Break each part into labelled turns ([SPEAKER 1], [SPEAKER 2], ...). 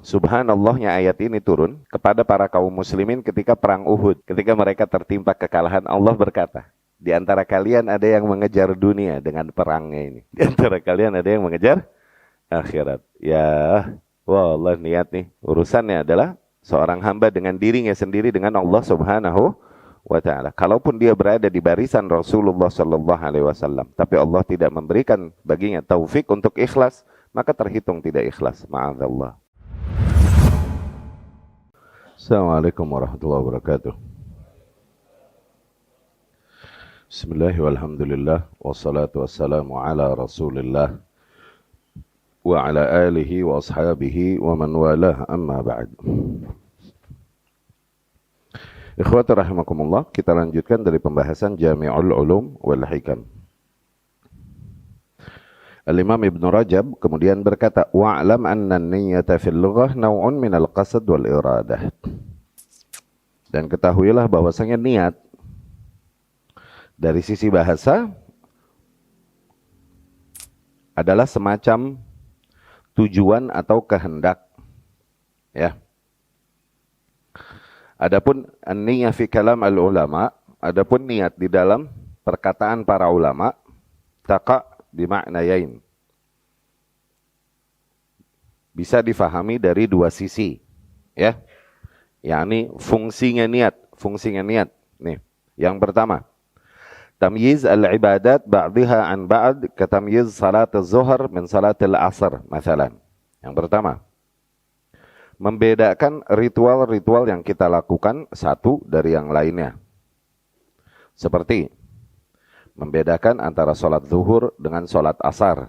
[SPEAKER 1] Subhanallahnya ayat ini turun kepada para kaum muslimin ketika perang Uhud. Ketika mereka tertimpa kekalahan, Allah berkata, di antara kalian ada yang mengejar dunia dengan perangnya ini. Di antara kalian ada yang mengejar akhirat. Ya, wallah niat nih. Urusannya adalah seorang hamba dengan dirinya sendiri dengan Allah Subhanahu wa ta'ala. Kalaupun dia berada di barisan Rasulullah sallallahu alaihi wasallam, tapi Allah tidak memberikan baginya taufik untuk ikhlas, maka terhitung tidak ikhlas. Ma'adzallah. Assalamualaikum warahmatullahi wabarakatuh. Bismillah walhamdulillah wassalatu wassalamu ala Rasulillah wa ala alihi wa ashabihi wa man walah, amma ba'd. Ikhwati rahimakumullah, kita lanjutkan dari pembahasan Jami'ul Ulum wal Hikam. Al-Imam Ibn Rajab kemudian berkata, wa'lam anna an-niyyata fil lughah naw'un min al-qasd wal iradah. Dan ketahuilah bahwasanya niat dari sisi bahasa adalah semacam tujuan atau kehendak, ya. Adapun an-niyyah fi kalam al-ulama, adapun niat di dalam perkataan para ulama, taqa bimaknayain. Bisa difahami dari dua sisi, ya. Yakni fungsinya niat. Nih, yang pertama, tamyiz al-ibadat ba'dha an ba'd ka tamyiz salat az-zuhr min salat al-'asr, misalnya. Yang pertama, membedakan ritual-ritual yang kita lakukan satu dari yang lainnya. Seperti membedakan antara sholat zuhur dengan sholat asar.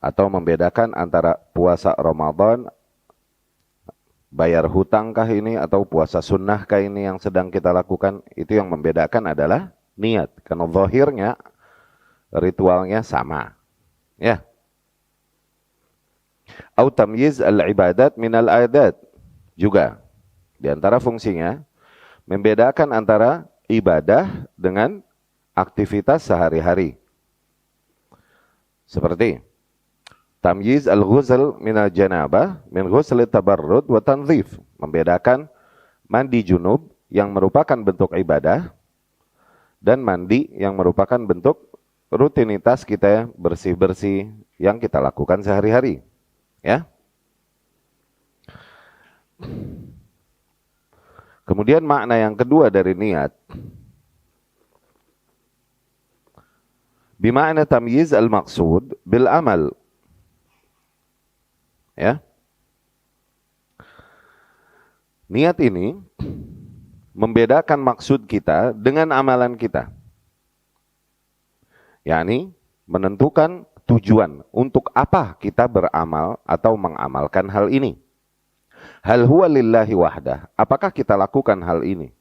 [SPEAKER 1] Atau membedakan antara puasa Ramadan, bayar hutangkah ini, atau puasa sunnahkah ini yang sedang kita lakukan. Itu yang membedakan adalah niat. Karena zahirnya, ritualnya sama. Ya. Au tamyiz al-ibadat minal adat. Juga. Di antara fungsinya, membedakan antara ibadah dengan aktivitas sehari-hari. Seperti tamyiz al-ghusl minal janabah min ghusl tabarrud wa tanzif. Membedakan mandi junub yang merupakan bentuk ibadah dan mandi yang merupakan bentuk rutinitas kita bersih-bersih yang kita lakukan sehari-hari. Ya. Kemudian makna yang kedua dari niat, bima'na tamyiz al-maqsud bil amal. Ya. Niat ini membedakan maksud kita dengan amalan kita. Yakni menentukan tujuan untuk apa kita beramal atau mengamalkan hal ini. Hal huwa lillahi wahdah. Apakah kita lakukan hal ini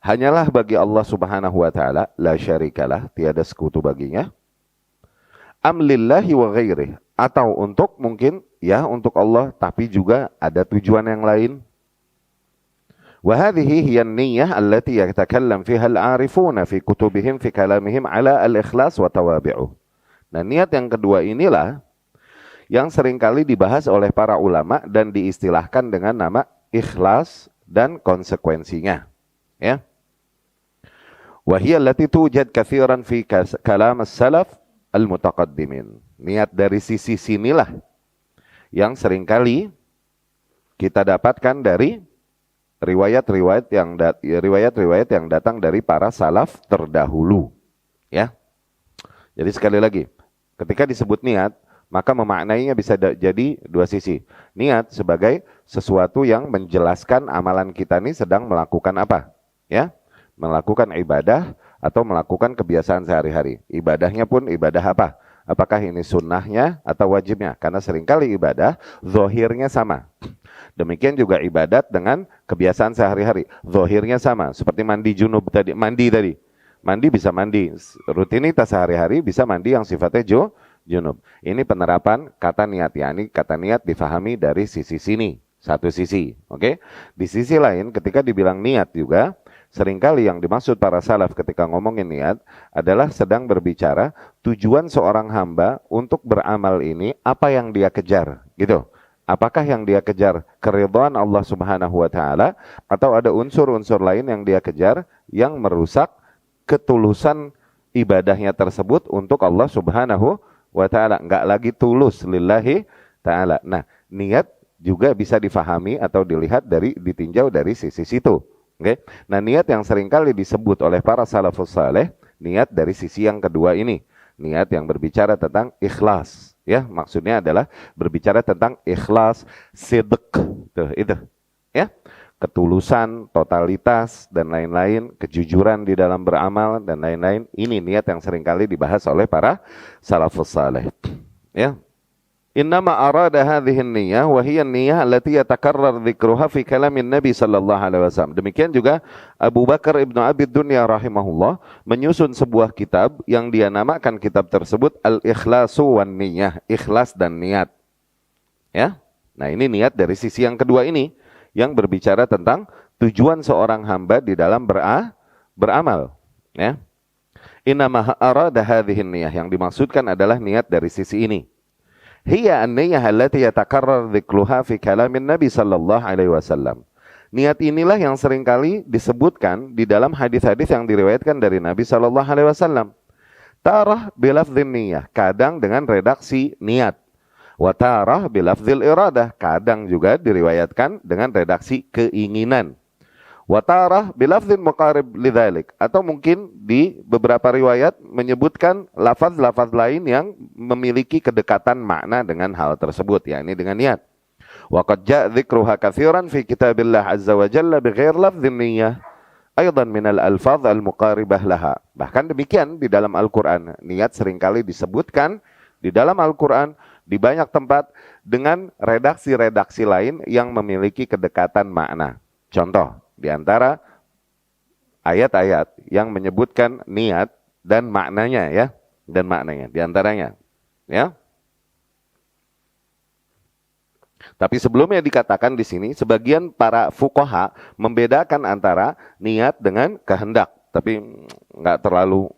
[SPEAKER 1] hanyalah bagi Allah Subhanahu wa taala, la syarikalah, tiada sekutu baginya. Am lillahi wa ghairih, atau untuk mungkin ya untuk Allah tapi juga ada tujuan yang lain. Wa hadhihi hiya an-niyyah allati yatakallam fiha al-'arifuna fi kutubihim fi kalamihim 'ala al-ikhlas wa tawabi'uh. Nah, niat yang kedua inilah yang seringkali dibahas oleh para ulama dan diistilahkan dengan nama ikhlas dan konsekuensinya. Ya. Wa hiya allati tujad katsiran fi kalam as-salaf al-mutaqaddimin. Niat dari sisi sinilah yang seringkali kita dapatkan dari riwayat-riwayat yang datang dari para salaf terdahulu. Ya. Jadi sekali lagi, ketika disebut niat, maka memaknainya bisa jadi dua sisi. Niat sebagai sesuatu yang menjelaskan amalan kita ini sedang melakukan apa? Ya, melakukan ibadah atau melakukan kebiasaan sehari-hari. Ibadahnya pun ibadah apa? Apakah ini sunnahnya atau wajibnya? Karena seringkali ibadah, zahirnya sama. Demikian juga ibadat dengan kebiasaan sehari-hari. Zahirnya sama, seperti mandi junub tadi, mandi tadi. Mandi bisa mandi, rutinitas sehari-hari bisa mandi yang sifatnya junub. Ini penerapan kata niat, yakni kata niat difahami dari sisi sini, satu sisi, oke? Di sisi lain, ketika dibilang niat juga, seringkali yang dimaksud para salaf ketika ngomongin niat adalah sedang berbicara tujuan seorang hamba untuk beramal ini, apa yang dia kejar, gitu. Apakah yang dia kejar keridhaan Allah Subhanahu wa taala atau ada unsur-unsur lain yang dia kejar yang merusak ketulusan ibadahnya tersebut untuk Allah Subhanahu wa taala, enggak lagi tulus lillahi taala. Nah, niat juga bisa difahami atau dilihat ditinjau dari sisi situ. Oke. Nah, niat yang seringkali disebut oleh para salafus saleh, niat dari sisi yang kedua ini, niat yang berbicara tentang ikhlas. Ya, maksudnya adalah berbicara tentang ikhlas, sidq, tuh itu, ya, ketulusan, totalitas dan lain-lain, kejujuran di dalam beramal dan lain-lain. Ini niat yang seringkali dibahas oleh para salafus saleh. Ya, innama arada hadhihi an-niyyah wa hiya an-niyyah allati yatakarrar dzikruha fi kalamin Nabi sallallahu alaihi wasallam. Demikian juga Abu Bakar Ibnu Abi Dunya rahimahullah menyusun sebuah kitab yang dia namakan kitab tersebut Al-Ikhlasu wan Niyyah, ikhlas dan niat. Ya. Nah, ini niat dari sisi yang kedua ini yang berbicara tentang tujuan seorang hamba di dalam beramal, ya. Innama arada hadhihi an-niyyah, yang dimaksudkan adalah niat dari sisi ini. Hiya an-niyyah allati yatakarrar dzikruha fi kalamin Nabi sallallahu alaihi wasallam. Niat inilah yang seringkali disebutkan di dalam hadis-hadis yang diriwayatkan dari Nabi sallallahu alaihi wasallam. Tarah bilafdhin niyyah, kadang dengan redaksi niat. Wa tarah bilafdzil iradah, kadang juga diriwayatkan dengan redaksi keinginan. Wa tarah bilafdhin muqarib lidzalik, atau mungkin di beberapa riwayat menyebutkan lafaz-lafaz lain yang memiliki kedekatan makna dengan hal tersebut, yakni dengan niat. Wa qad jaa dzikruha katsiran fi kitabillah azza wa jalla bighair lafdhin niyyah aidan min al-alfaz al-muqaribah laha. Bahkan demikian di dalam Al-Qur'an, niat seringkali disebutkan di dalam Al-Qur'an di banyak tempat dengan redaksi-redaksi lain yang memiliki kedekatan makna. Contoh di antara ayat-ayat yang menyebutkan niat dan maknanya, ya, dan maknanya di antaranya, ya. Tapi sebelumnya dikatakan di sini sebagian para fuqaha membedakan antara niat dengan kehendak, tapi nggak terlalu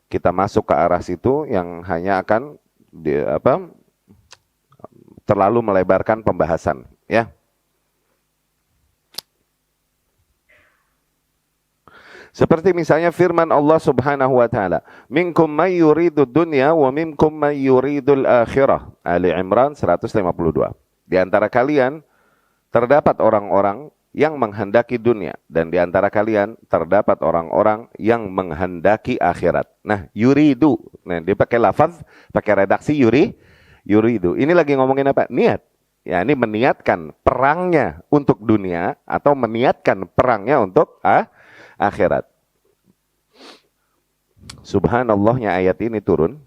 [SPEAKER 1] kita masuk ke arah situ yang hanya akan terlalu melebarkan pembahasan, ya. Seperti misalnya firman Allah Subhanahu wa taala, "Minkum may yuridud dunya wa minkum may yuridul akhirah." Ali Imran 152. Di antara kalian terdapat orang-orang yang menghendaki dunia dan di antara kalian terdapat orang-orang yang menghendaki akhirat. Nah, yuridu. Nah, dia pakai lafaz, pakai redaksi yuridu. Ini lagi ngomongin apa? Niat. Ya, ini meniatkan perangnya untuk dunia atau meniatkan perangnya untuk akhirat. Subhanallahnya ayat ini turun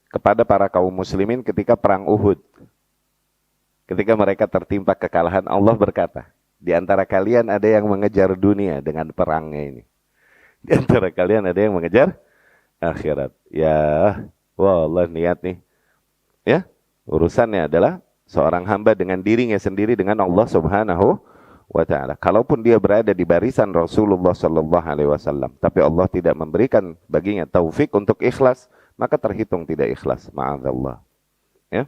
[SPEAKER 1] kepada para kaum muslimin ketika perang Uhud. Ketika mereka tertimpa kekalahan, Allah berkata, di antara kalian ada yang mengejar dunia dengan perangnya ini. Di antara kalian ada yang mengejar akhirat. Ya, wallah niat nih. Ya, urusannya adalah seorang hamba dengan dirinya sendiri dengan Allah Subhanahu wa ta'ala. Kalaupun dia berada di barisan Rasulullah sallallahu alaihi wasallam, tapi Allah tidak memberikan baginya taufik untuk ikhlas, maka terhitung tidak ikhlas. Ma'adzallah. Ya.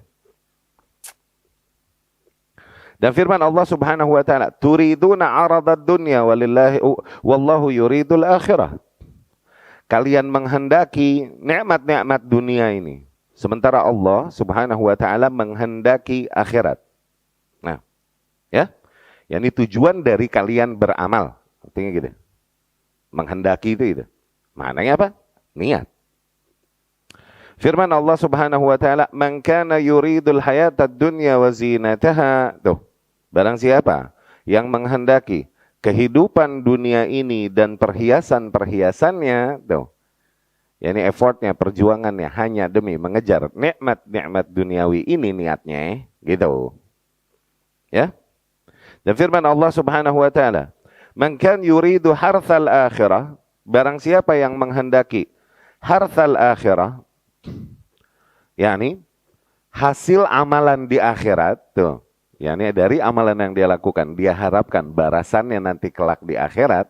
[SPEAKER 1] Dan firman Allah Subhanahu wa ta'ala, "Turiduna 'aradad dunya walillahi wallahu yuridul akhirah." Kalian menghendaki nikmat-nikmat dunia ini, sementara Allah Subhanahu wa ta'ala menghendaki akhirat. Nah, ya. Yani tujuan dari kalian beramal. Artinya gitu. Menghendaki itu. Maknanya apa? Niat. Firman Allah Subhanahu wa taala, "Man kana yuridul hayatad dunya wa zinataha." Tuh. Barang siapa yang menghendaki kehidupan dunia ini dan perhiasan-perhiasannya, tuh. Yani effortnya, perjuangannya hanya demi mengejar nikmat-nikmat duniawi ini niatnya, gitu. Ya? Dan firman Allah Subhanahu wa taala, "Man kan yuridu harthal akhirah," barang siapa yang menghendaki harthal akhirah, yakni hasil amalan di akhirat, tuh. yakni dari amalan yang dia lakukan, dia harapkan balasannya nanti kelak di akhirat.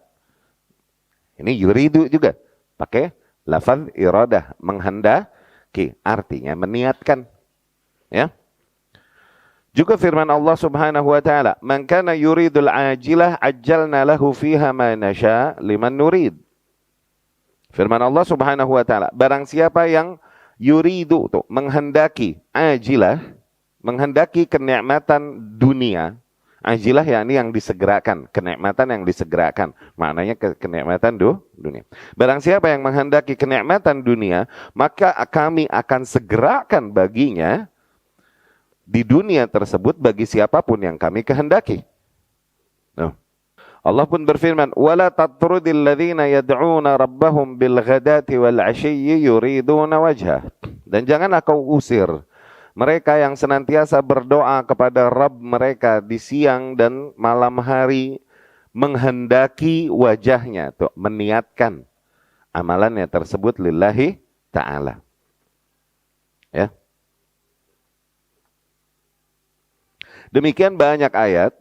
[SPEAKER 1] Ini yuridu juga, pakai lafaz iradah, menghendaki, artinya meniatkan. Ya. Juga firman Allah Subhanahu wa taala, "Man kana yuridul ajilah ajjalna lahu fiha ma nasha liman nurid." Firman Allah Subhanahu wa taala, barang siapa yang yuridu tuh menghendaki ajilah, menghendaki kenikmatan dunia. Ajilah yakni yang disegerakan, kenikmatan yang disegerakan. Maknanya kenikmatan dunia. Barang siapa yang menghendaki kenikmatan dunia, maka kami akan segerakan baginya di dunia tersebut bagi siapapun yang kami kehendaki. Nah, Allah pun berfirman, "Wala tatrudil ladzina yad'una rabbahum bil ghadati wal 'ashiyyi yuriduna wajhah." Dan janganlah kau usir mereka yang senantiasa berdoa kepada Rabb mereka di siang dan malam hari menghendaki wajahnya, tuh meniatkan amalannya tersebut lillahi ta'ala. Ya. Demikian banyak ayat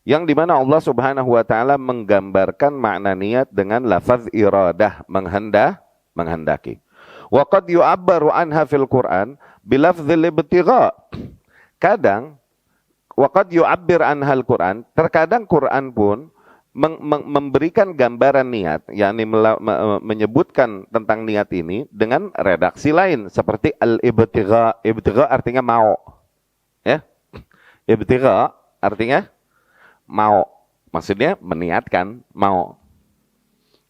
[SPEAKER 1] yang dimana Allah Subhanahu wa taala menggambarkan makna niat dengan lafaz iradah, menghendaki. Wa qad yu'abbaru anha fil Qur'an bilafdzil ibtigha. Kadang wa qad yu'abbir anha al-Qur'an, terkadang Quran pun memberikan gambaran niat, yakni menyebutkan tentang niat ini dengan redaksi lain seperti al-ibtigha. Ibtigha artinya mau. Ya. Ibtigha artinya mau, maksudnya meniatkan mau.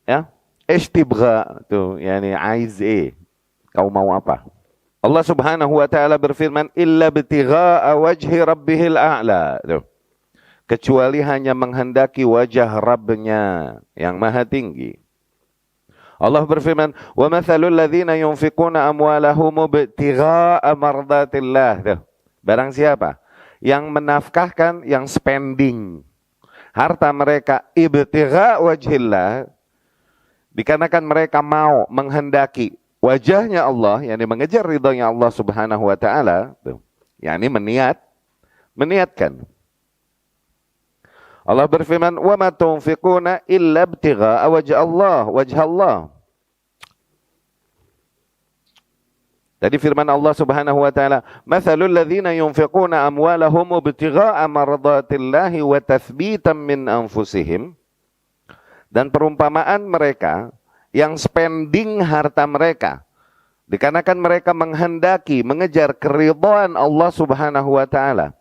[SPEAKER 1] Ya, istibgha tuh, yani aize, kau mau apa? Allah Subhanahu wa taala berfirman, illa ibtigha wajhi rabbihil a'la. Tuh. Kecuali hanya menghendaki wajah Rabbnya yang maha tinggi. Allah berfirman, wa mathalul ladzina yunfiquna amwalahum ibtigha'a mardatillah. Tuh. Barang siapa yang menafkahkan, yang spending harta mereka ibtigha wajhillah, dikarenakan mereka mau menghendaki wajahnya Allah, yakni mengejar ridhonya Allah Subhanahu wa taala, yakni meniatkan. Allah berfirman, "Wa ma tunfiquna illa ibtigha wajh Allah." Tadi firman Allah Subhanahu wa taala, "Matsalul ladzina yunfiquna amwalahum ibtigha'a mardatillahi wa tathbitan min anfusihim." Dan perumpamaan mereka yang spending harta mereka dikarenakan mereka menghendaki mengejar keridhaan Allah Subhanahu wa taala.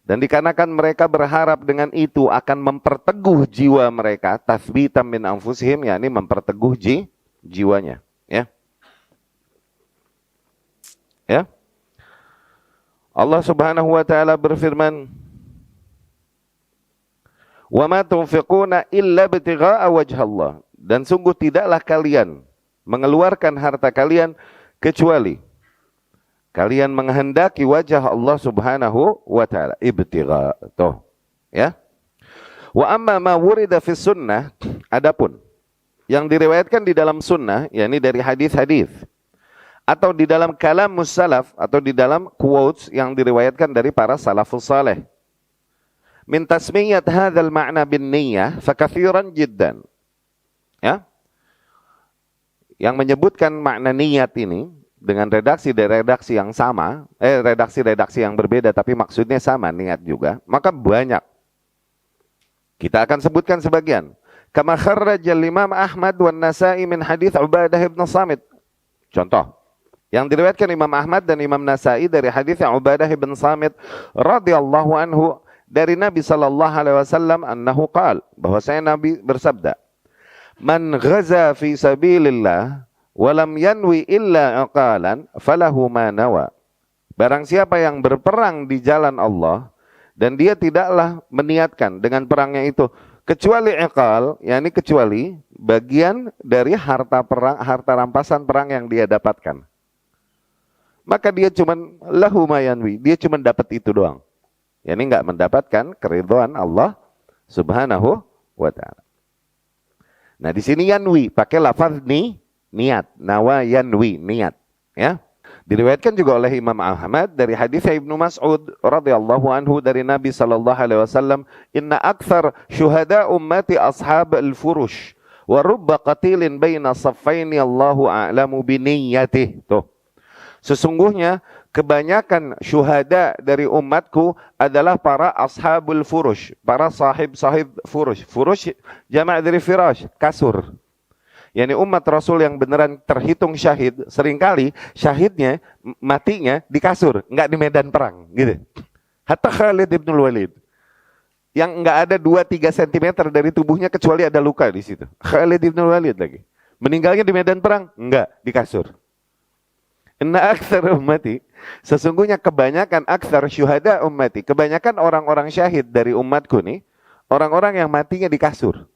[SPEAKER 1] Dan dikarenakan mereka berharap dengan itu akan memperteguh jiwa mereka, tathbitan min anfusihim, yakni memperteguh jiwanya, ya. Ya. Allah Subhanahu wa taala berfirman, "Wa ma tunfiquna illa ibtigha'a wajhallah." Dan sungguh tidaklah kalian mengeluarkan harta kalian kecuali kalian menghendaki wajah Allah Subhanahu wa taala, ibtigha. Tuh, ya. Wa amma ma wurida fi sunnah, adapun yang diriwayatkan di dalam sunnah, yakni dari hadis-hadis atau di dalam kalam salaf, atau di dalam quotes yang diriwayatkan dari para salafus saleh, min tasmiyat hadzal ma'na bin niyyah fakathiran jiddan. Ya. Yang menyebutkan makna niat ini dengan redaksi yang sama, redaksi yang berbeda tapi maksudnya sama, niat juga, maka banyak. Kita akan sebutkan sebagian. Kama kharraja Imam Ahmad wan Nasa'i min hadits Ubadah bin Samit. Contoh yang diriwayatkan Imam Ahmad dan Imam Nasa'i dari hadis Ubadah bin Samit radhiyallahu anhu dari Nabi sallallahu alaihi wasallam annahu qala, bahwasanya Nabi bersabda, "Man ghaza fi sabilillah wa lam yanwi illa aqalan falahu ma nawa." Barang siapa yang berperang di jalan Allah dan dia tidaklah meniatkan dengan perangnya itu kecuali iqal, yakni kecuali bagian dari harta perang, harta rampasan perang yang dia dapatkan, maka dia cuman lahu mayanwi, dia cuman dapat itu doang. Yani enggak mendapatkan keridhaan Allah Subhanahu wa taala. Nah, di sini yanwi pakai lafaz niat, nawa yanwi, niat, ya. Diriwayatkan juga oleh Imam Ahmad dari hadis Ibnu Mas'ud radhiyallahu anhu dari Nabi sallallahu alaihi wasallam, "Inna aktsar syuhada ummati ashab al-furush wa rubba qatilin baina saffaini Allahu a'lamu bi niyyatihi." Tuh. Sesungguhnya kebanyakan syuhada dari umatku adalah para ashabul furush, para sahib-sahib furush. Furush jamak dari firash, kasur. Yani umat Rasul yang beneran terhitung syahid, seringkali syahidnya, matinya di kasur, nggak di medan perang, gitu. Hatta Khalid ibn Walid, yang nggak ada 2-3 cm dari tubuhnya kecuali ada luka di situ. Khalid ibn Walid lagi. Meninggalnya di medan perang? Enggak, di kasur. Inna aktsar ummati, sesungguhnya kebanyakan aktsar syuhada ummati, kebanyakan orang-orang syahid dari umatku nih, orang-orang yang matinya di kasur.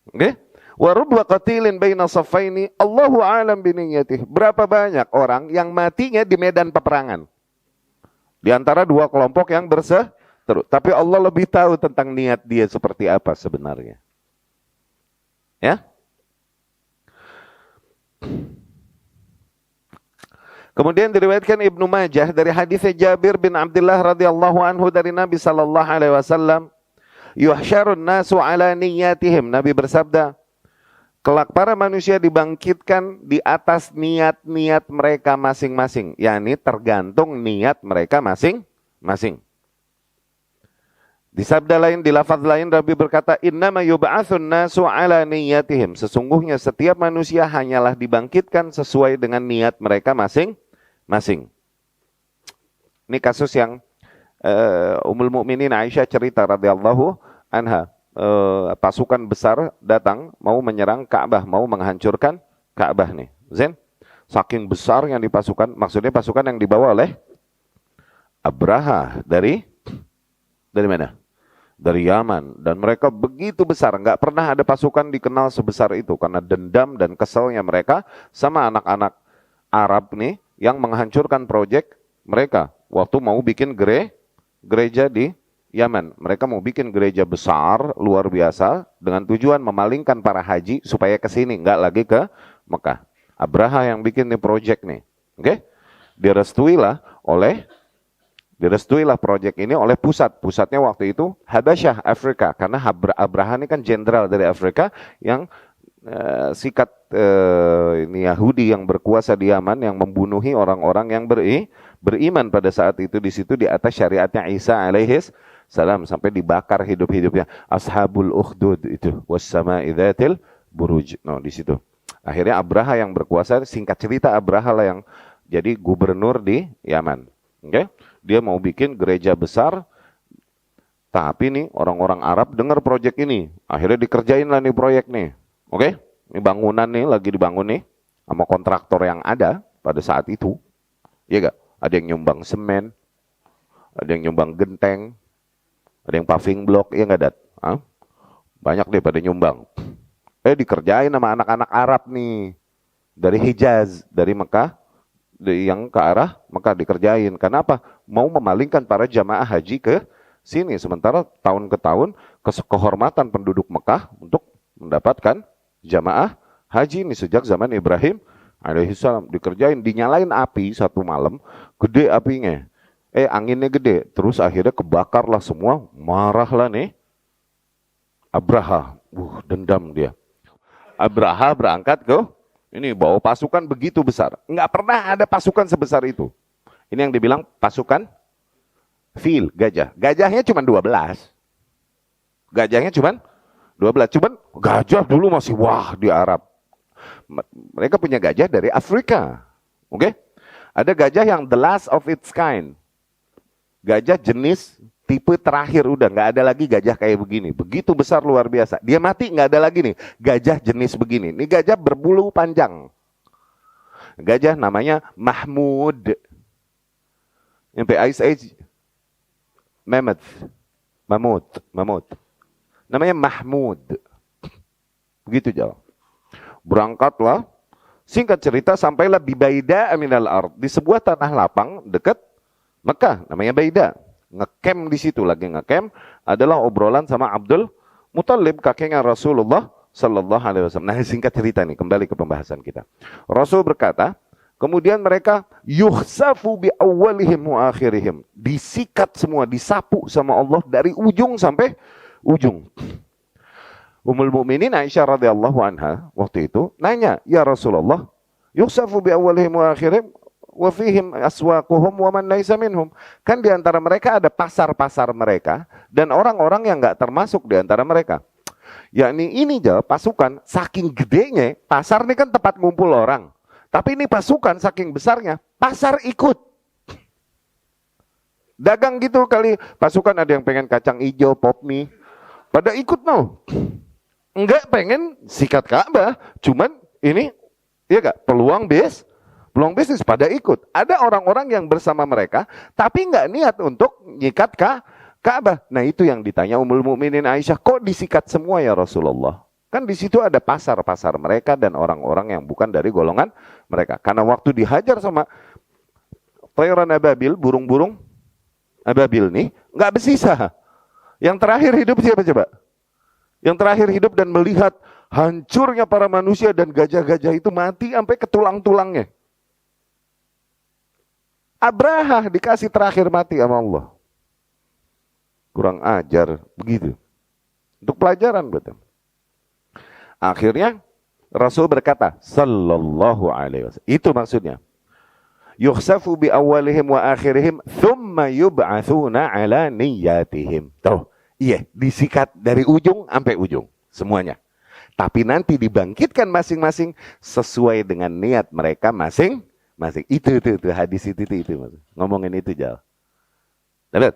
[SPEAKER 1] Oke? Wa rubba qatilin baina saffaini, Allahu a'lam biniyatih. Berapa banyak orang yang matinya di medan peperangan? Di antara dua kelompok yang berseteru. Tapi Allah lebih tahu tentang niat dia seperti apa sebenarnya. Ya? Kemudian diriwayatkan Ibnu Majah dari hadis Jabir bin Abdullah radhiyallahu anhu dari Nabi sallallahu alaihi wasallam, yuhsyarun nasu ala niyatihim. Nabi bersabda, kelak para manusia dibangkitkan di atas niat-niat mereka masing-masing, yakni tergantung niat mereka masing-masing. Di sabda lain, di lafaz lain, Nabi berkata, innama yub'atsun nasu ala niyatihim. Sesungguhnya setiap manusia hanyalah dibangkitkan sesuai dengan niat mereka masing-masing. Ini kasus yang Ummul Mukminin Aisyah cerita radhiyallahu anha. Pasukan besar datang mau menyerang Ka'bah, mau menghancurkan Ka'bah nih. Zen, saking besar yang dipasukan, maksudnya pasukan yang dibawa oleh Abraha dari mana? Dari Yaman. Dan mereka begitu besar, nggak pernah ada pasukan dikenal sebesar itu karena dendam dan keselnya mereka sama anak-anak Arab nih yang menghancurkan proyek mereka waktu mau bikin gereja di Yaman. Mereka mau bikin gereja besar, luar biasa, dengan tujuan memalingkan para haji supaya ke sini, nggak lagi ke Mekah. Abraha yang bikin nih proyek nih. Oke? Direstuilah proyek ini oleh pusatnya waktu itu Habasyah, Afrika, karena Abraha ini kan jenderal dari Afrika yang sikat ini Yahudi yang berkuasa di Yaman yang membunuhi orang-orang yang beriman pada saat itu di situ di atas syariatnya Isa alaihis salam sampai dibakar hidup-hidupnya. Ashabul ukhdud itu wassama'i dzatil buruj. No, di situ. Akhirnya Abraha yang berkuasa, singkat cerita Abraha lah yang jadi gubernur di Yaman. Oke? Dia mau bikin gereja besar, tapi nih orang-orang Arab dengar proyek ini, akhirnya dikerjain lah nih proyek nih. Oke? Ini bangunan nih lagi dibangun nih sama kontraktor yang ada pada saat itu. Iya gak? Ada yang nyumbang semen, ada yang nyumbang genteng, ada yang paving block, iya gak Dat? Hah? Banyak deh pada nyumbang. Dikerjain sama anak-anak Arab nih dari Hijaz, dari Mekah, yang ke arah Mekah dikerjain. Kenapa? Mau memalingkan para jamaah haji ke sini. Sementara tahun ke tahun kehormatan penduduk Mekah untuk mendapatkan jamaah haji ini sejak zaman Ibrahim alaihissalam dikerjain, dinyalain api satu malam, gede apinya. Anginnya gede, terus akhirnya kebakarlah semua, marahlah nih Abraha. Dendam dia. Abraha berangkat ke ini bawa pasukan begitu besar. Nggak pernah ada pasukan sebesar itu. Ini yang dibilang pasukan fil, gajah. Gajahnya cuma 12. Gajahnya cuma 12. Cuman gajah dulu masih wah di Arab. Mereka punya gajah dari Afrika. Oke? Ada gajah yang the last of its kind. Gajah jenis tipe terakhir, udah nggak ada lagi gajah kayak begini. Begitu besar luar biasa. Dia mati nggak ada lagi nih gajah jenis begini. Ini gajah berbulu panjang. Gajah namanya Mahmud. Sampai Ice Age Mamut. Namanya Mahmud. Begitu jauh. Berangkatlah. Singkat cerita sampailah di Baida minal ard, di sebuah tanah lapang dekat Mekah, namanya Baida. Ngecamp di situ, lagi ngecamp adalah obrolan sama Abdul Muthalib, kakeknya Rasulullah sallallahu alaihi wasallam. Nah, singkat cerita nih, kembali ke pembahasan kita. Rasul berkata, kemudian mereka yuhsafu bi awwalihim wa akhirihim, disikat semua, disapu sama Allah dari ujung sampai ujung. Ummul Mukminin Aisyah radhiyallahu anha waktu itu nanya, "Ya Rasulullah, yuhsafu bi awwalihim wa akhirihim?" wa fihim aswaquhum wa man laisa minhum. Kan di antara mereka ada pasar-pasar mereka dan orang-orang yang enggak termasuk di antara mereka. Yakni ini aja pasukan saking gedenya, pasar ini kan tempat ngumpul orang. Tapi ini pasukan saking besarnya, pasar ikut. Dagang gitu kali, pasukan ada yang pengen kacang hijau, pop mie, pada ikut mau. Enggak pengen sikat Ka'bah, cuman ini ya enggak peluang bisnis pada ikut. Ada orang-orang yang bersama mereka, tapi enggak niat untuk nyikat Ka'bah. Nah itu yang ditanya Ummul Mukminin Aisyah, kok disikat semua ya Rasulullah? Kan di situ ada pasar-pasar mereka dan orang-orang yang bukan dari golongan mereka. Karena waktu dihajar sama Tayran Ababil, burung-burung Ababil nih, nggak bersisa. Yang terakhir hidup siapa coba? Yang terakhir hidup dan melihat hancurnya para manusia dan gajah-gajah itu mati sampai ke tulang-tulangnya. Abraha dikasih terakhir mati sama Allah. Kurang ajar, begitu. Untuk pelajaran betul. Akhirnya Rasul berkata, sallallahu alaihi wasallam. Itu maksudnya. Yukhsafu bi awalihim wa akhirihim, thumma yub'athuna ala niyatihim. Tuh, iya, disikat dari ujung sampai ujung, semuanya. Tapi nanti dibangkitkan masing-masing sesuai dengan niat mereka masing-masing. Itu hadis itu. Ngomongin itu jauh. Dapat?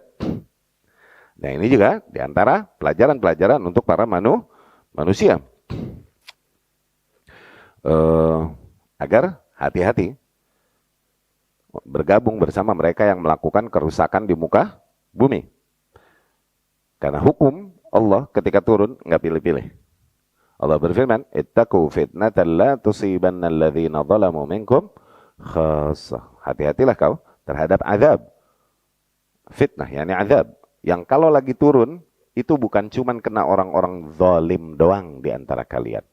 [SPEAKER 1] Nah ini juga diantara pelajaran-pelajaran untuk para manusia. Agar hati-hati bergabung bersama mereka yang melakukan kerusakan di muka bumi. Karena hukum Allah ketika turun nggak pilih-pilih. Allah berfirman, "Ittaqu fitnatan la tusibanna alladhina zalamu minkum khassah." Hati-hatilah kau terhadap azab. Fitnah, yakni azab. Yang kalau lagi turun, itu bukan cuman kena orang-orang zalim doang di antara kalian.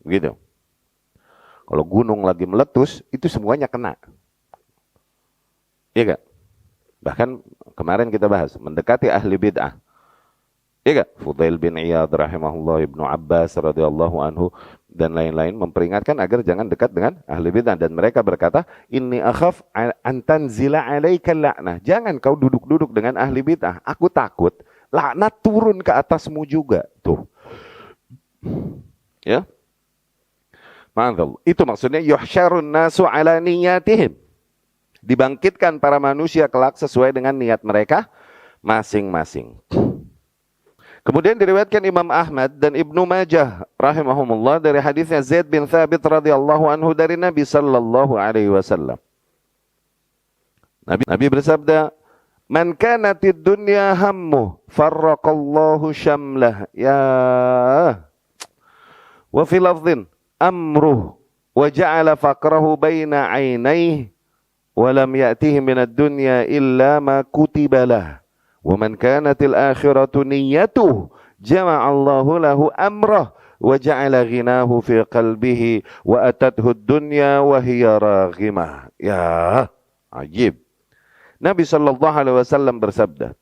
[SPEAKER 1] Begitu. Kalau gunung lagi meletus, itu semuanya kena. Iya gak? Bahkan kemarin kita bahas, mendekati ahli bid'ah. Iya gak? Fudail bin Iyad rahimahullah, Ibnu Abbas radhiyallahu anhu, dan lain-lain memperingatkan agar jangan dekat dengan ahli bid'ah. Dan mereka berkata, inni akhaf antanzila alaika la'nah. Jangan kau duduk-duduk dengan ahli bid'ah. Aku takut laknat turun ke atasmu juga. Tuh. Ya. Ma'adzallah. Itu maksudnya yuhsyarun nasu ala niyatihim. Dibangkitkan para manusia kelak sesuai dengan niat mereka masing-masing. Kemudian diriwayatkan Imam Ahmad dan Ibnu Majah rahimahumullah dari hadisnya Zaid bin Thabit radhiyallahu anhu dari Nabi sallallahu alaihi wasallam. Nabi bersabda, "Man kanatid dunya hammu, farraqallahu syamlah." Ya. Wa fi lafdhin amruh wa ja'ala faqrahu baina 'ainayhi wa lam ya'tihi minad dunya illa ma kutiba lahu. Wa man kanatil akhiratu niyyatuhu jama'allahu lahu amrah wa ja'ala ghinahu fi qalbihi wa atathu ad-dunya wa hiya raghimah. Ya, ajib. Nabi sallallahu alaihi wasallam bersabda,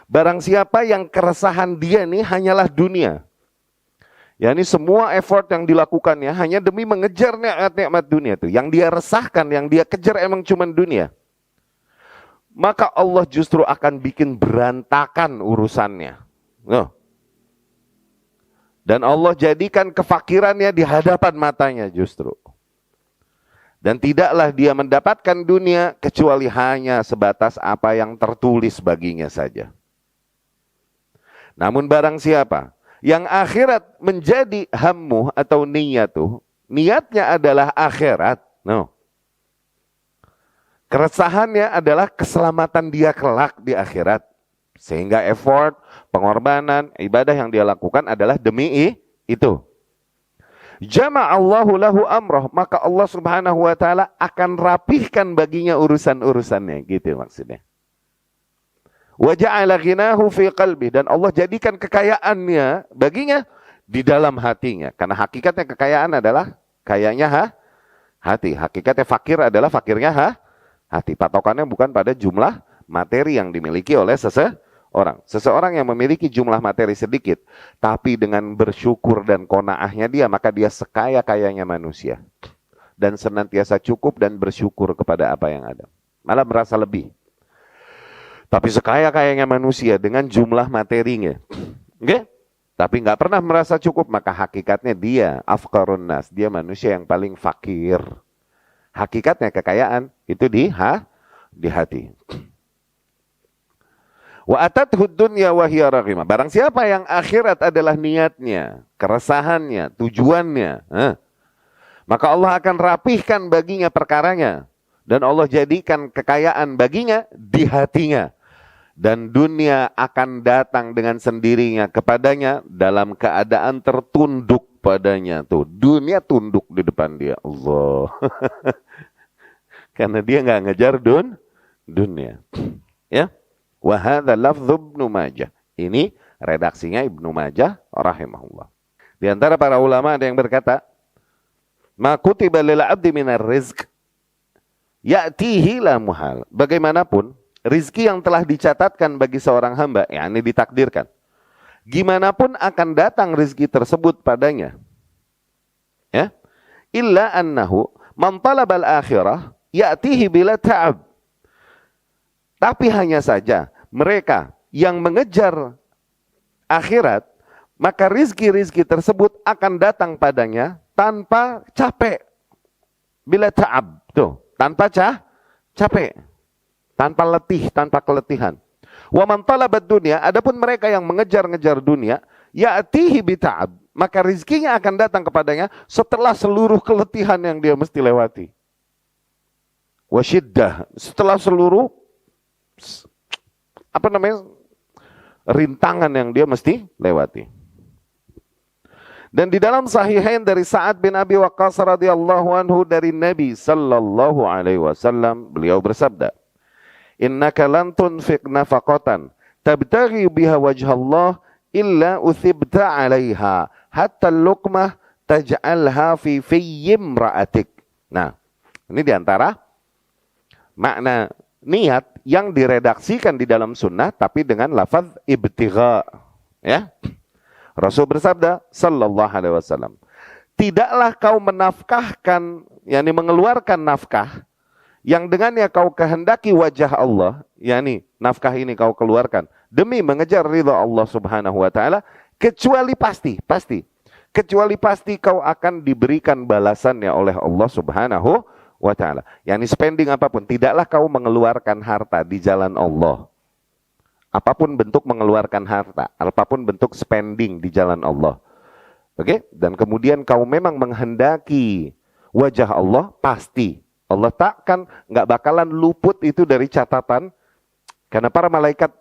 [SPEAKER 1] barang siapa yang keresahan dia nih hanyalah dunia. Yani semua effort yang dilakukannya hanya demi mengejar nikmat dunia itu. Yang dia resahkan, yang dia kejar emang cuma dunia. Maka Allah justru akan bikin berantakan urusannya. Dan Allah jadikan kefakirannya di hadapan matanya justru. Dan tidaklah dia mendapatkan dunia kecuali hanya sebatas apa yang tertulis baginya saja. Namun barang siapa yang akhirat menjadi hammu atau niyatuh, niatnya adalah akhirat. Keresahannya adalah keselamatan dia kelak di akhirat. Sehingga effort, pengorbanan, ibadah yang dia lakukan adalah demi itu. Jama'allahu lahu amrah, maka Allah subhanahu wa ta'ala akan rapihkan baginya urusan-urusannya. Gitu maksudnya. Wa ja'ala ghinahu fi qalbi, dan Allah jadikan kekayaannya baginya di dalam hatinya. Karena hakikatnya kekayaan adalah kayanya hati. Hakikatnya fakir adalah fakirnya hati. Patokannya bukan pada jumlah materi yang dimiliki oleh seseorang. Seseorang yang memiliki jumlah materi sedikit, tapi dengan bersyukur dan qanaahnya dia, maka dia sekaya-kayanya manusia. dan senantiasa cukup dan bersyukur kepada apa yang ada. Malah merasa lebih. Tapi sekaya-kayanya manusia dengan jumlah materinya. Okay? Tapi nggak pernah merasa cukup, maka hakikatnya dia afqarun nas, dia manusia yang paling fakir. Hakikatnya kekayaan itu di hati. Wa atathud dunya wa hiya raghimah. Barang siapa yang akhirat adalah niatnya, keresahannya, tujuannya, maka Allah akan rapihkan baginya perkaranya dan Allah jadikan kekayaan baginya di hatinya. Dan dunia akan datang dengan sendirinya kepadanya dalam keadaan tertunduk padanya. Tuh, dunia tunduk di depan dia. Allah. Karena dia nggak ngejar dunia. Ya. Wa hadza lafdzu Ibnu Majah. Ini redaksinya Ibnu Majah rahimahullah. Di antara para ulama ada yang berkata, "Ma kutiba lil 'abdi minar rizq ya'tihi la muhal." Bagaimanapun rizki yang telah dicatatkan bagi seorang hamba, yakni ditakdirkan, gimana pun akan datang rizki tersebut padanya. Ya, illa annahu man talabal akhirah ya'tihi bila ta'ab. Tapi hanya saja mereka yang mengejar akhirat, maka rizki-rizki tersebut akan datang padanya tanpa capek. Bila ta'ab, tuh, tanpa capek. Tanpa letih, tanpa keletihan. Wa man talabad dunya, adapun mereka yang mengejar-ngejar dunia, ya'tihi bita'ab, maka rizkinya akan datang kepadanya setelah seluruh keletihan yang dia mesti lewati. Wa syiddah, setelah seluruh rintangan yang dia mesti lewati. Dan di dalam sahihain dari Sa'ad bin Abi Waqqas radhiyallahu anhu dari Nabi sallallahu alaihi wasallam, beliau bersabda, "Innaka lan tunfiq nafaqatan tabtaghi biha wajhallah illa uthibta 'alaiha hatta luqmah taj'alha fi imra'atik." Nah, ini diantara makna niat yang diredaksikan di dalam sunnah tapi dengan lafaz ibtigha. Ya. Rasul bersabda sallallahu alaihi wasallam, "Tidaklah kau menafkahkan, yakni mengeluarkan nafkah yang dengannya kau kehendaki wajah Allah, yakni nafkah ini kau keluarkan demi mengejar ridha Allah Subhanahu wa taala, kecuali pasti kau akan diberikan balasannya oleh Allah Subhanahu wa taala." Yakni spending apapun, tidaklah kau mengeluarkan harta di jalan Allah. Apapun bentuk mengeluarkan harta, apapun bentuk spending di jalan Allah. Oke? Dan kemudian kau memang menghendaki wajah Allah, pasti Allah nggak bakalan luput itu dari catatan, karena para malaikat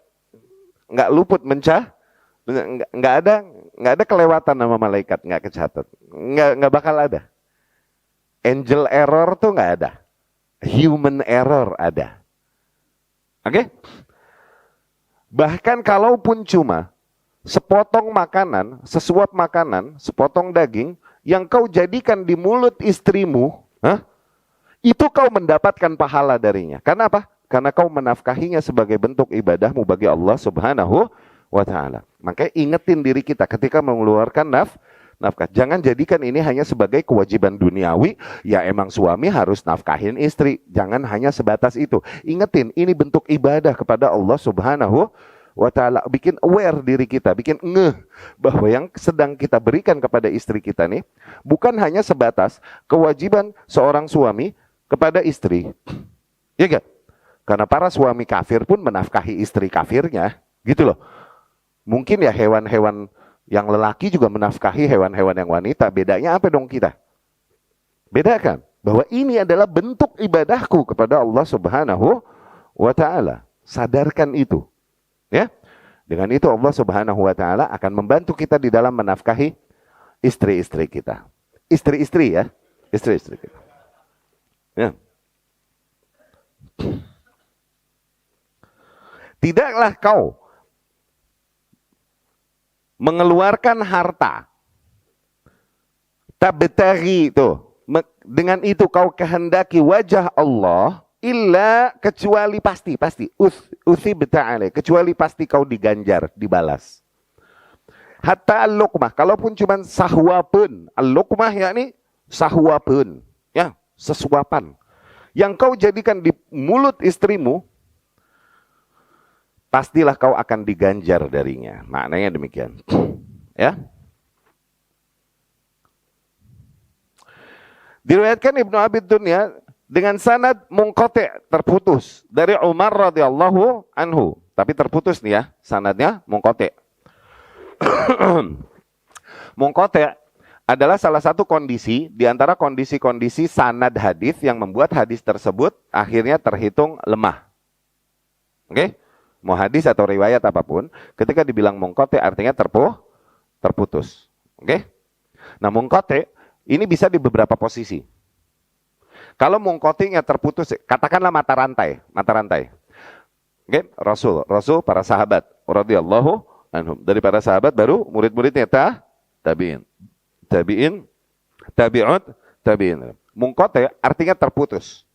[SPEAKER 1] nggak luput nggak ada kelewatan nama malaikat, nggak kecatat, nggak bakal ada. Angel error tuh nggak ada, human error ada. Oke? Bahkan kalaupun cuma sepotong makanan, sesuap makanan, sepotong daging yang kau jadikan di mulut istrimu, itu kau mendapatkan pahala darinya. Karena apa? Karena kau menafkahinya sebagai bentuk ibadahmu bagi Allah Subhanahu wa taala. Makanya ingetin diri kita ketika mengeluarkan nafkah. Jangan jadikan ini hanya sebagai kewajiban duniawi, ya emang suami harus nafkahin istri. Jangan hanya sebatas itu. Ingetin, ini bentuk ibadah kepada Allah Subhanahu wa ta'ala. Bikin aware diri kita, bikin ngeh bahwa yang sedang kita berikan kepada istri kita nih bukan hanya sebatas kewajiban seorang suami kepada istri. Ya gak? Karena para suami kafir pun menafkahi istri kafirnya, gitu loh. Mungkin ya hewan-hewan yang lelaki juga menafkahi hewan-hewan yang wanita. Bedanya apa dong kita? Bedakan bahwa ini adalah bentuk ibadahku kepada Allah Subhanahu wa ta'ala. Sadarkan itu. Ya. Dengan itu Allah Subhanahu wa ta'ala akan membantu kita di dalam menafkahi istri-istri kita. Istri-istri ya. Istri-istri kita. Ya. Tidaklah kau mengeluarkan harta, tabtaghi itu, dengan itu kau kehendaki wajah Allah, illa, kecuali pasti uthibta alaih, kecuali pasti kau diganjar, dibalas. Hatta al-luqmah, kalaupun cuma sahwa pun, al-luqmah yakni sahwa pun, ya, sesuapan yang kau jadikan di mulut istrimu, pastilah kau akan diganjar darinya. Maknanya demikian. Ya. Diriwayatkan Ibnu Abi Dunya dengan sanad munqati', terputus dari Umar radhiyallahu anhu. Tapi terputus nih ya, sanadnya munqati'. Munqati' adalah salah satu kondisi di antara kondisi-kondisi sanad hadis yang membuat hadis tersebut akhirnya terhitung lemah. Oke? Mau hadis atau riwayat apapun, ketika dibilang munqati' artinya terputus. Oke? Nah, munqati' ini bisa di beberapa posisi. Kalau munqati'nya terputus, katakanlah mata rantai. Oke? Rasul, para sahabat radhiyallahu anhum. Dari para sahabat baru murid-muridnya tabi'in. Tabi'in. Munqati' artinya terputus.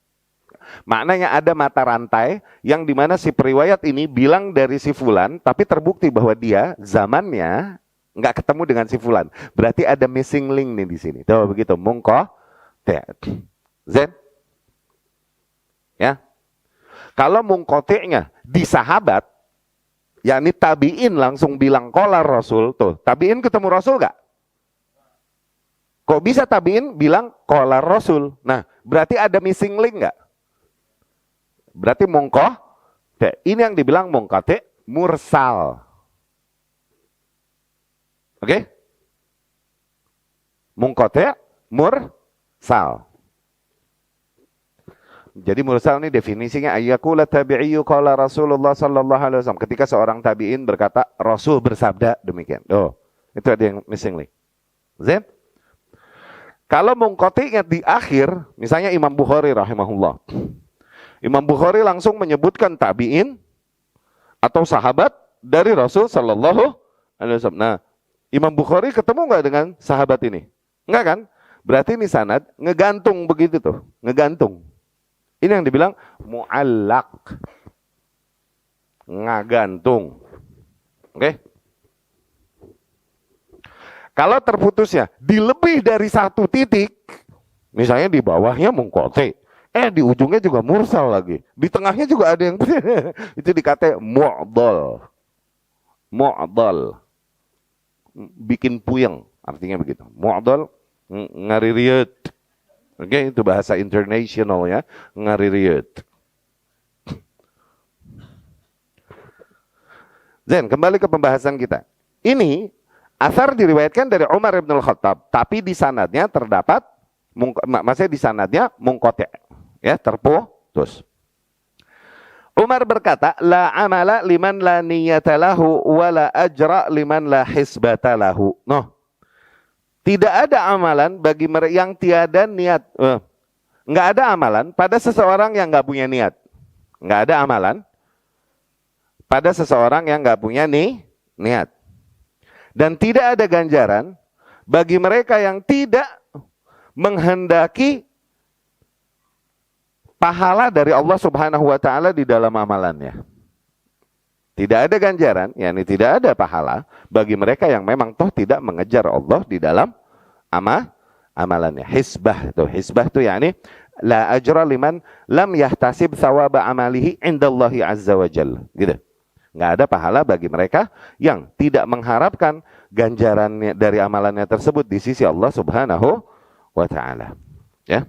[SPEAKER 1] Maknanya ada mata rantai yang dimana si periwayat ini bilang dari si fulan, tapi terbukti bahwa dia zamannya nggak ketemu dengan si fulan. Berarti ada missing link nih di sini. Tuh begitu, munqati'. Z. Ya. Kalau munqati'nya di sahabat, yakni tabi'in langsung bilang qala Rasul, tuh. Tabi'in ketemu Rasul nggak? Kok bisa tabi'in bilang qala Rasul? Nah, berarti ada missing link nggak? Berarti munqati'. Ini yang dibilang munqati' mursal. Oke? Munqati' mursal. Jadi mursal ini definisinya ayyakula tabi'iyyu qala Rasulullah sallallahu alaihi wasallam. Ketika seorang tabi'in berkata Rasul bersabda demikian. Oh, itu ada yang missing link. Zain? Kalau munqati'nya di akhir, misalnya Imam Bukhari rahimahullah. Imam Bukhari langsung menyebutkan tabi'in atau sahabat dari Rasul sallallahu alaihi wasallam. Nah, Imam Bukhari ketemu nggak dengan sahabat ini? Enggak kan? Berarti ini sanad ngegantung begitu tuh, ngegantung. Ini yang dibilang mu'allaq. Ngagantung. Oke? Kalau terputusnya di lebih dari satu titik, misalnya di bawahnya munqati', di ujungnya juga mursal lagi. Di tengahnya juga ada yang itu dikata mu'dal. Mu'dal. Bikin puyeng, artinya begitu. Mu'dal, ngaririyut. Oke, itu bahasa internasional ya, ngaririyut. Zain, kembali ke pembahasan kita. Ini asar diriwayatkan dari Umar bin Al-Khattab, tapi di sanadnya terdapat, maksudnya di sanadnya munqati', ya, terputus. Umar berkata, la amala liman la niyata lahu wa la ajra liman la hisbata lahu. No. Tidak ada amalan bagi mereka yang tiada niat. Enggak ada amalan pada seseorang yang enggak punya niat. Enggak ada amalan pada seseorang yang enggak punya niat. Dan tidak ada ganjaran bagi mereka yang tidak menghendaki pahala dari Allah Subhanahu wa taala di dalam amalannya. Tidak ada ganjaran, yakni tidak ada pahala bagi mereka yang memang toh tidak mengejar Allah di dalam amalannya. Hisbah itu yakni la ajra liman lam yahtasib thawaba amalihi indallahi azza wa jalla. Gitu. Nggak ada pahala bagi mereka yang tidak mengharapkan ganjarannya dari amalannya tersebut di sisi Allah Subhanahu wa taala. Ya.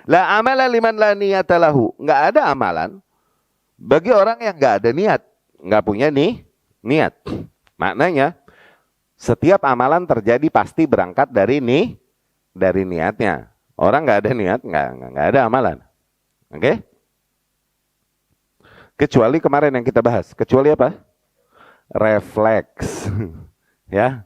[SPEAKER 1] La amala liman la niyata lahu. Nggak ada amalan bagi orang yang nggak ada niat, nggak punya niat. Maknanya setiap amalan terjadi pasti berangkat dari niatnya. Orang nggak ada niat, nggak ada amalan. Oke? Kecuali kemarin yang kita bahas. Kecuali apa? Refleks. Ya.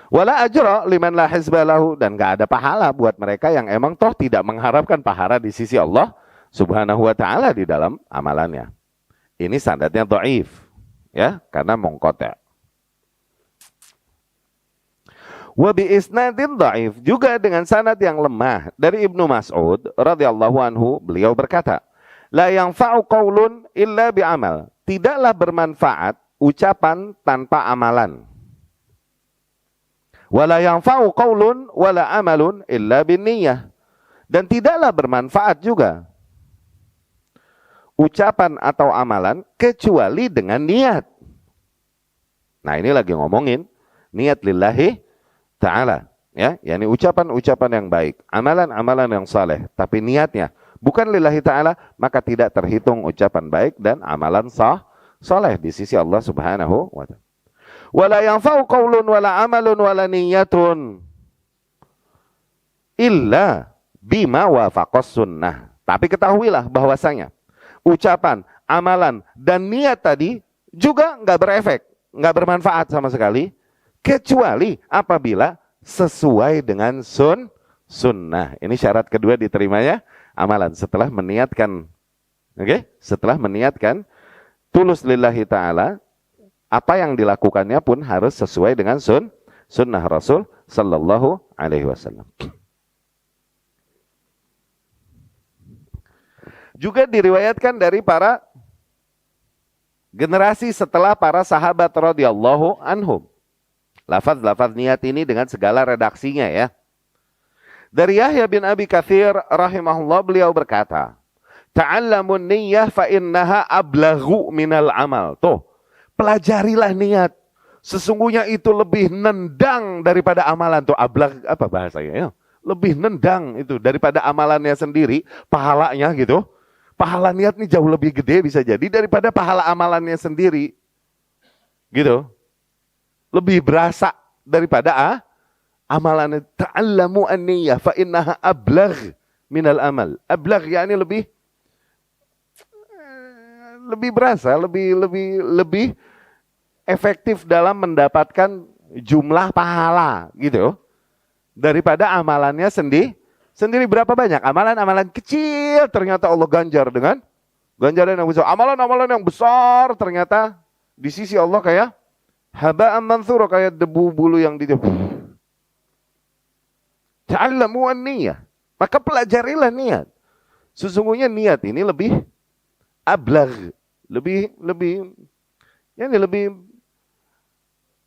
[SPEAKER 1] Wala ajra liman la hizbalahu, dan nggak ada pahala buat mereka yang emang toh tidak mengharapkan pahala di sisi Allah Subhanahu wa taala di dalam amalannya. Ini sanadnya dhaif, ya, karena munqati'. Wa bi isnadin dhaif, juga dengan sanad yang lemah dari Ibnu Mas'ud radhiyallahu anhu, beliau berkata, la yanfa'u qaulun illa bi amal. Tidaklah bermanfaat ucapan tanpa amalan. Wa la yanfa'u qaulun wa la amalun illa bin niyyah. Dan tidaklah bermanfaat juga ucapan atau amalan kecuali dengan niat. Nah, ini lagi ngomongin niat lillahi ta'ala. Ya, yakni ucapan-ucapan yang baik, amalan-amalan yang saleh, tapi niatnya bukan lillahi ta'ala, maka tidak terhitung ucapan baik dan amalan saleh di sisi Allah Subhanahu wa ta'ala. Wala yanfa'u qaulun wala amalun wala niyatun illa bima wafaqas sunnah. Tapi ketahuilah bahwasanya ucapan, amalan, dan niat tadi juga nggak berefek, nggak bermanfaat sama sekali, kecuali apabila sesuai dengan sunnah. Ini syarat kedua diterimanya amalan setelah meniatkan, setelah meniatkan tulus lillahi ta'ala, apa yang dilakukannya pun harus sesuai dengan sunnah Rasul Sallallahu Alaihi Wasallam. Juga diriwayatkan dari para generasi setelah para sahabat radhiyallahu anhum. Lafaz-lafaz niat ini dengan segala redaksinya ya. Dari Yahya bin Abi Katsir rahimahullah, beliau berkata, "Ta'allamun niyyah fa innaha ablaghu minal amal." Tuh, pelajarilah niat. Sesungguhnya itu lebih nendang daripada amalan. Tuh, ablag apa bahasanya ya? Lebih nendang itu daripada amalannya sendiri, pahalanya gitu. Pahala niat ini jauh lebih gede bisa jadi daripada pahala amalannya sendiri. Gitu. Lebih berasa daripada amalannya. Ta'allamu an-niyyah fa innaha ablagh minal amal. Ablagh yakni lebih berasa, lebih efektif dalam mendapatkan jumlah pahala gitu daripada amalannya sendiri. Berapa banyak amalan-amalan kecil ternyata Allah ganjar dengan ganjaran yang besar. Amalan-amalan yang besar ternyata di sisi Allah kayak haba'an manthura, kayak debu bulu yang di ta'allamu an-niyyah. Maka pelajarilah niat. Sesungguhnya niat ini lebih ablagh, lebih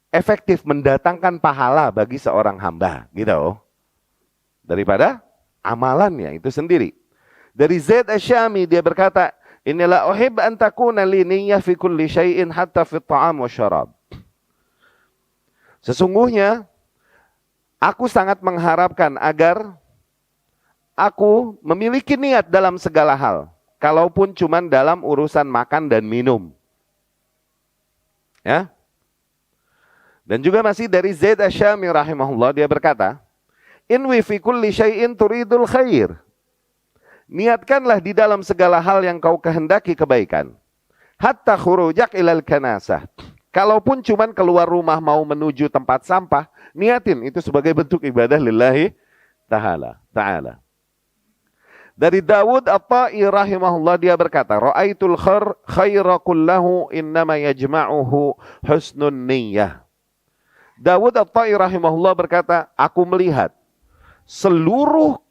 [SPEAKER 1] efektif mendatangkan pahala bagi seorang hamba, gitu. Daripada amalannya itu sendiri. Dari Zaid Asy-Syami dia berkata, "Inilah uhib an takuna li niyyah fi kulli syai'in hatta fi at-ta'am wa syarab." Sesungguhnya aku sangat mengharapkan agar aku memiliki niat dalam segala hal, kalaupun cuma dalam urusan makan dan minum. Ya. Dan juga masih dari Zaid Asy-Syami rahimahullah, dia berkata, "Inwi fi kulli syai'in turidul khair." Niatkanlah di dalam segala hal yang kau kehendaki kebaikan. Hatta khurujak ilal kanasah. Kalaupun cuman keluar rumah mau menuju tempat sampah, niatin itu sebagai bentuk ibadah lillahi ta'ala. Dari Dawud At-Tai rahimahullah dia berkata, "Ra'aitul khaira kullahu innama yajma'uhu husnun niyyah." Dawud At-Tai rahimahullah berkata, aku melihat seluruh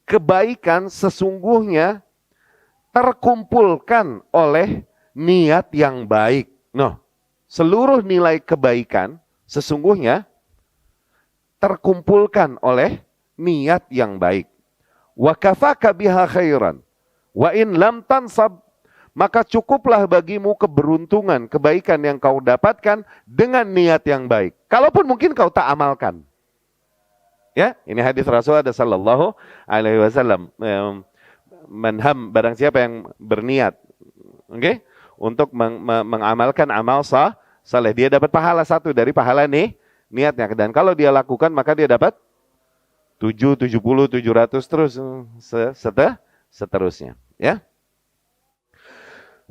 [SPEAKER 1] kebaikan sesungguhnya terkumpulkan oleh niat yang baik. Noh, seluruh nilai kebaikan sesungguhnya terkumpulkan oleh niat yang baik. Wa kafaka biha khairan wa in lam tansab, maka cukuplah bagimu keberuntungan, kebaikan yang kau dapatkan dengan niat yang baik. Kalaupun mungkin kau tak amalkan. Ya, ini hadis Rasul ada sallallahu alaihi wasallam. Manham, barang siapa yang berniat, untuk mengamalkan amal saleh, dia dapat pahala satu dari pahala niatnya. Dan kalau dia lakukan maka dia dapat 7, 70, 700 terus seterusnya. Ya.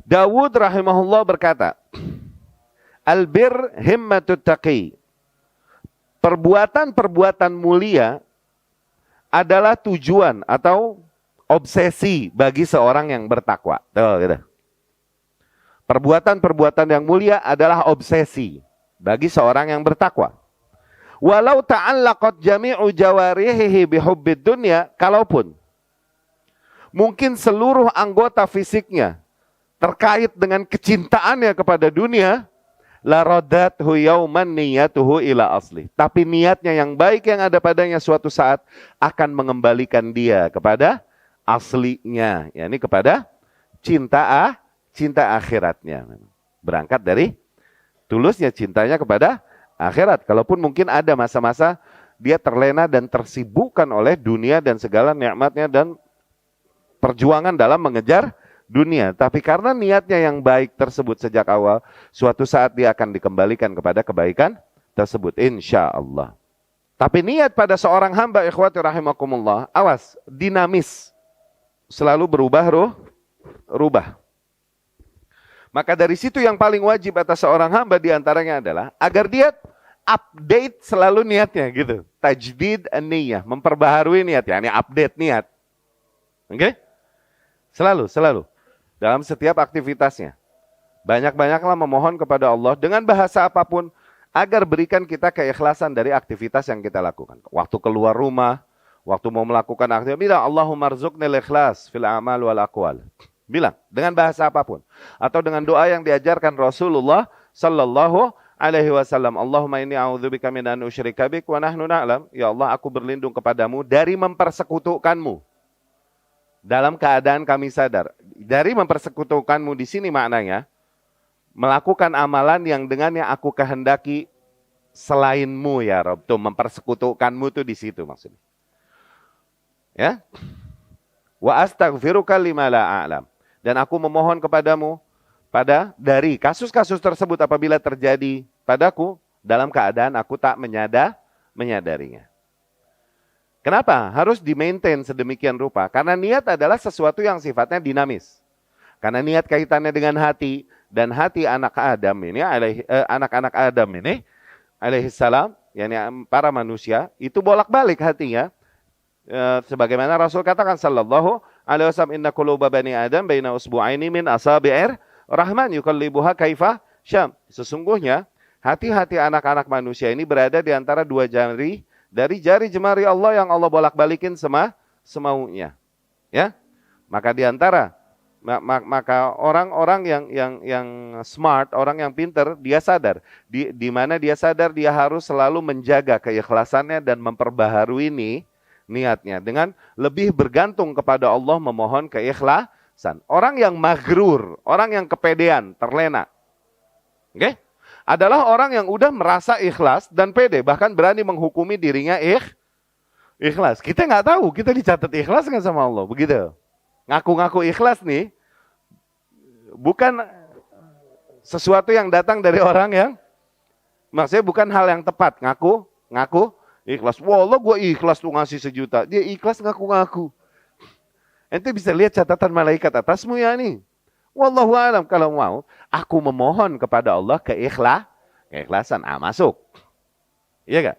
[SPEAKER 1] Dawud rahimahullah berkata, "Albir himmatut taqi." Perbuatan-perbuatan mulia adalah tujuan atau obsesi bagi seorang yang bertakwa. Tuh, gitu. Perbuatan-perbuatan yang mulia adalah obsesi bagi seorang yang bertakwa. Walau ta'allaqat jami'u jawarihi bihubbid dunya, kalaupun mungkin seluruh anggota fisiknya terkait dengan kecintaannya kepada dunia, la radathu yauman niyatuhu ila asli. Tapi niatnya yang baik yang ada padanya suatu saat akan mengembalikan dia kepada aslinya, yakni kepada cinta akhiratnya. Berangkat dari tulusnya cintanya kepada akhirat. Kalaupun mungkin ada masa-masa dia terlena dan tersibukkan oleh dunia dan segala nikmatnya dan perjuangan dalam mengejar dunia. Tapi karena niatnya yang baik tersebut sejak awal, suatu saat dia akan dikembalikan kepada kebaikan tersebut, insya Allah. Tapi niat pada seorang hamba, ikhwati rahimakumullah, awas, dinamis. Selalu rubah. Maka dari situ yang paling wajib atas seorang hamba diantaranya adalah agar dia update selalu niatnya gitu. Tajdid an-niyah, memperbaharui niat, yakni update niat. Oke? Selalu. Dalam setiap aktivitasnya. Banyak-banyaklah memohon kepada Allah dengan bahasa apapun agar berikan kita keikhlasan dari aktivitas yang kita lakukan. Waktu keluar rumah, waktu mau melakukan aktivitas, bilang Allahumma rzuqnil ikhlas fil a'mal wal aqwal. Bilang dengan bahasa apapun atau dengan doa yang diajarkan Rasulullah sallallahu alaihi wasallam, Allahumma inni a'udzubika min an usyrika bik wa nahnu na'lam. Ya Allah, aku berlindung kepadamu dari mempersekutukanmu. Dalam keadaan kami sadar. Dari mempersekutukanmu di sini maknanya melakukan amalan yang dengannya aku kehendaki selainmu ya Rabb. Tuh, mempersekutukanmu tuh di situ maksudnya. Ya. Wa astaghfiruka lima la a'lam. Dan aku memohon kepadamu dari kasus-kasus tersebut apabila terjadi padaku dalam keadaan aku tak menyadarinya. Kenapa? Harus di-maintain sedemikian rupa. Karena niat adalah sesuatu yang sifatnya dinamis. Karena niat kaitannya dengan hati. Dan hati anak Adam ini, anak-anak Adam ini, alaihissalam, yakni para manusia, itu bolak-balik hatinya. Sebagaimana Rasul katakan, sallallahu alaihi wasallam, inna quluba bani Adam baina usbu'aini min asabi'ir rahman yukallibuha kaifa syam. Sesungguhnya, hati-hati anak-anak manusia ini berada di antara dua jari, dari jari jemari Allah yang Allah bolak-balikin semaunya. Ya, maka di antara maka orang-orang yang smart, orang yang pinter, dia sadar di mana dia sadar dia harus selalu menjaga keikhlasannya dan memperbaharui niatnya dengan lebih bergantung kepada Allah, memohon keikhlasan. Orang yang maghrur, orang yang kepedean, terlena. Oke? Adalah orang yang udah merasa ikhlas dan pede, bahkan berani menghukumi dirinya ikhlas. Kita nggak tahu, kita dicatat ikhlas nggak sama Allah, begitu. Ngaku-ngaku ikhlas nih, bukan sesuatu yang datang dari orang yang, maksudnya bukan hal yang tepat. Ngaku ikhlas. Wallah gue ikhlas tuh ngasih 1 juta, dia ikhlas ngaku-ngaku. Ente bisa lihat catatan malaikat atasmu ya nih. Wallahu alam, kalau mau, aku memohon kepada Allah keikhlasan. Masuk. Iya gak?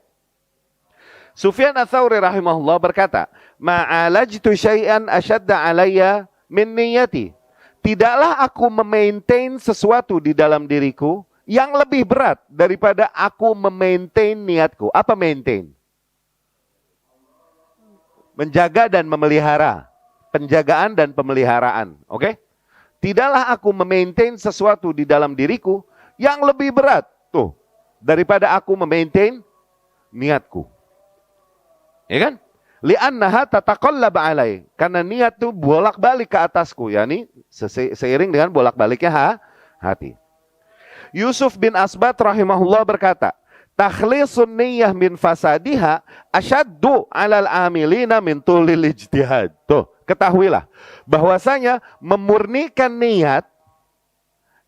[SPEAKER 1] Sufyan ats-Tsauri rahimahullah berkata, ma'alajtu syai'an asyadda alayya min niyati. Tidaklah aku memaintain sesuatu di dalam diriku yang lebih berat daripada aku memaintain niatku. Apa maintain? Menjaga dan memelihara. Penjagaan dan pemeliharaan. Oke? Tidaklah aku memaintain sesuatu di dalam diriku yang lebih berat tuh daripada aku memaintain niatku. Ya kan? Li'annaha tataqallab alai. Karena niat tuh bolak-balik ke atasku, yakni seiring dengan bolak-baliknya hati. Yusuf bin Asbat rahimahullah berkata, takhlisun niyyah min fasadiha asyaddu 'alal amilina min tulil ijtihad. Tuh, ketahuilah bahwasanya memurnikan niat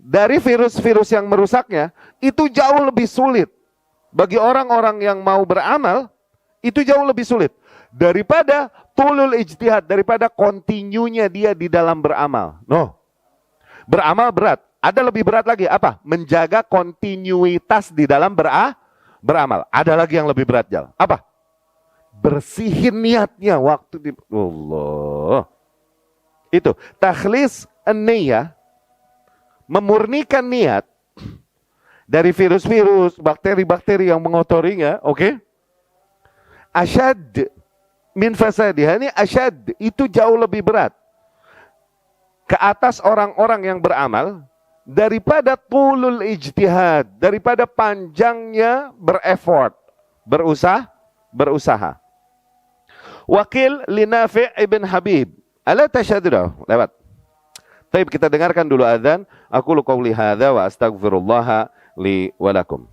[SPEAKER 1] dari virus-virus yang merusaknya itu jauh lebih sulit bagi orang-orang yang mau beramal, itu jauh lebih sulit daripada tulul ijtihad, daripada kontinunya dia di dalam beramal. Beramal berat. Ada lebih berat lagi apa? Menjaga kontinuitas di dalam beramal. Ada lagi yang lebih berat, Jal. Apa? Bersihin niatnya waktu di Allah. Itu takhlis an-niyah, memurnikan niat dari virus-virus, bakteri-bakteri yang mengotorinya, oke? Asyad min fasadiha, ini asyad, itu jauh lebih berat ke atas orang-orang yang beramal daripada tulul ijtihad, daripada panjangnya bereffort, berusaha. Wakil li Nafi' ibn Habib, ala tashadru, lewat. Baik, kita dengarkan dulu azan. Aqulu qouli hadza wa astaghfirullah li wa lakum.